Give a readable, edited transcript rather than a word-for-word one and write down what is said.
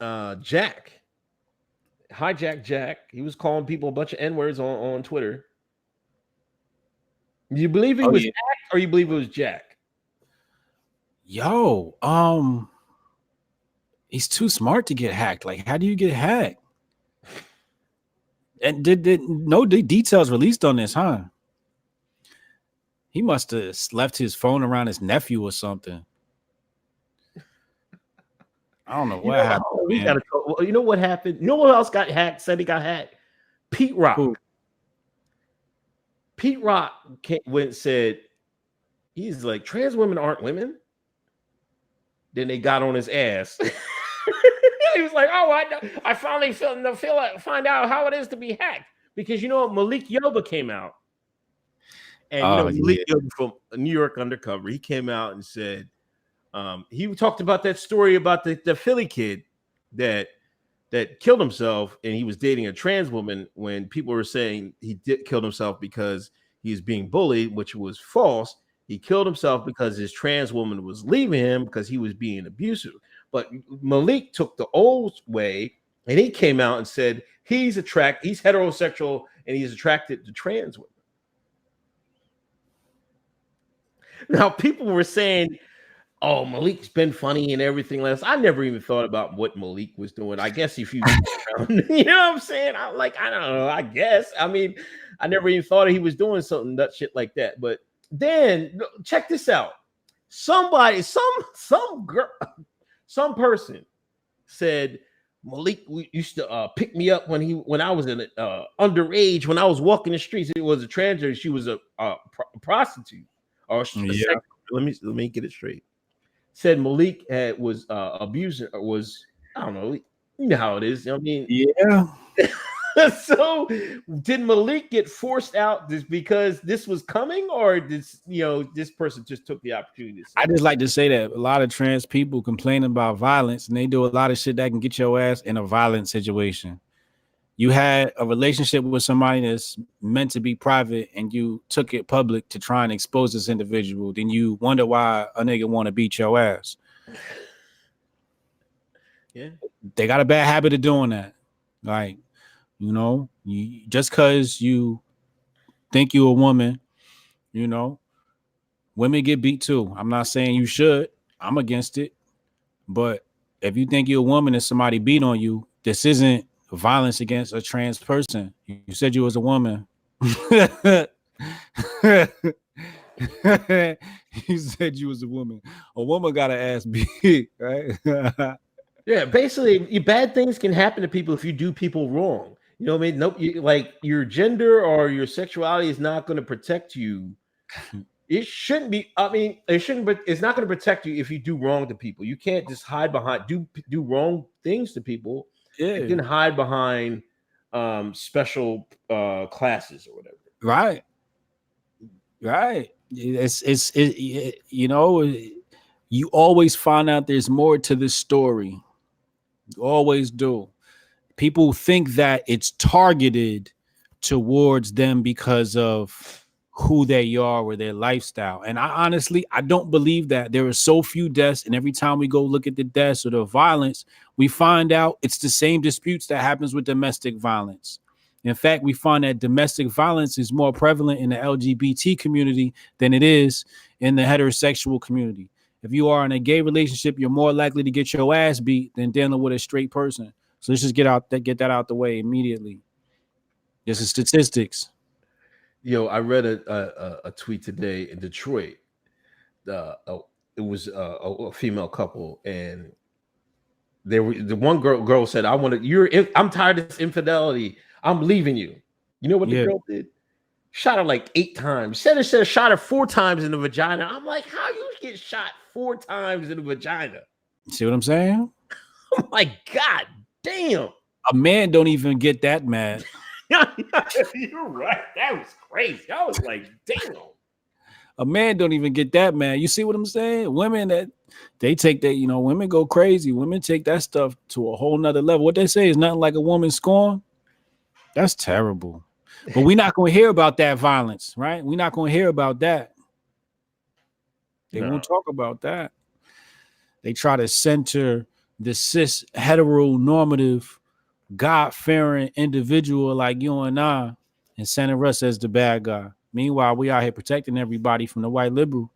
Jack, hijack Jack. He was calling people a bunch of N words on Twitter. You believe he Oh was yeah. hacked, or you believe it was Jack? Yo, he's too smart to get hacked. Like, how do you get hacked? And did no details released on this, huh? He must have left his phone around his nephew or something. I don't know You what know, happened, we got man. to. Well, you know what happened? You know what else got hacked? Said he got hacked. Pete Who? Rock. Pete Rock went and said he's like trans women aren't women. Then they got on his ass. He was like, "Oh, I know. I finally find out how it is to be hacked because you know Malik Yoba came out, and you know Oh Malik yeah, Yoba from New York Undercover. He came out and said he talked about that story about the Philly kid that killed himself, and he was dating a trans woman. When people were saying he did killed himself because he was being bullied, which was false. He killed himself because his trans woman was leaving him because he was being abusive. But Malik took the old way, and he came out and said he's heterosexual, and he's attracted to trans women. Now people were saying, "Oh, Malik's been funny and everything else." I never even thought about what Malik was doing. I guess if you, you know what I'm saying? I don't know. I guess. I mean, I never even thought he was doing something nut shit like that. But then check this out. Somebody, some girl, some person said Malik used to pick me up when I was in underage when I was walking the streets. It was a transgender. She was a prostitute or a yeah, sex. Let me get it straight. Said Malik was abusing or was I don't know. You know how it is. I mean, yeah. so did Malik get forced out just because this was coming, or this person just took the opportunity to say I it? just like to say that a lot of trans people complain about violence, and they do a lot of shit that can get your ass in a violent situation. You had a relationship with somebody that's meant to be private, and you took it public to try and expose this individual. Then you wonder why a nigga want to beat your ass. Yeah. They got a bad habit of doing that. Like, just because you think you a woman, you know, women get beat too. I'm not saying you should. I'm against it. But if you think you're a woman and somebody beat on you, this isn't violence against a trans person. You said you was a woman. You said you was a woman. A woman got an ass beat, right? Yeah, basically, bad things can happen to people if you do people wrong. You know what I mean? Nope. Like your gender or your sexuality is not going to protect you. It shouldn't be. I mean, it shouldn't. But it's not going to protect you if you do wrong to people. You can't just hide behind do wrong things to people and Yeah, then hide behind special classes or whatever. right, right. You always find out there's more to this story. You always do. People think that it's targeted towards them because of who they are or their lifestyle. And I don't believe that. There are so few deaths, and every time we go look at the deaths or the violence, we find out it's the same disputes that happens with domestic violence. In fact, we find that domestic violence is more prevalent in the LGBT community than it is in the heterosexual community. If you are in a gay relationship, you're more likely to get your ass beat than dealing with a straight person. So let's just get that out the way immediately. This is statistics. I read a tweet today in Detroit. It was a female couple, and the one girl said, "I want to. I'm tired of this infidelity. I'm leaving you." You know what the Yeah. girl did? Shot her like 8 times. Said shot her 4 times in the vagina. I'm like, how you get shot 4 times in the vagina? See what I'm saying? I'm like, God damn. A man don't even get that mad. You're right. That was crazy. I was like, damn. A man don't even get that mad. You see what I'm saying? Women that they take that, women go crazy. Women take that stuff to a whole nother level. What they say is nothing like a woman scorn. That's terrible. But we're not going to hear about that violence, right? We're not going to hear about that. They No. won't talk about that. They try to center the cis heteronormative God-fearing individual like you and I, and center us as the bad guy. Meanwhile, we out here protecting everybody from the white liberal.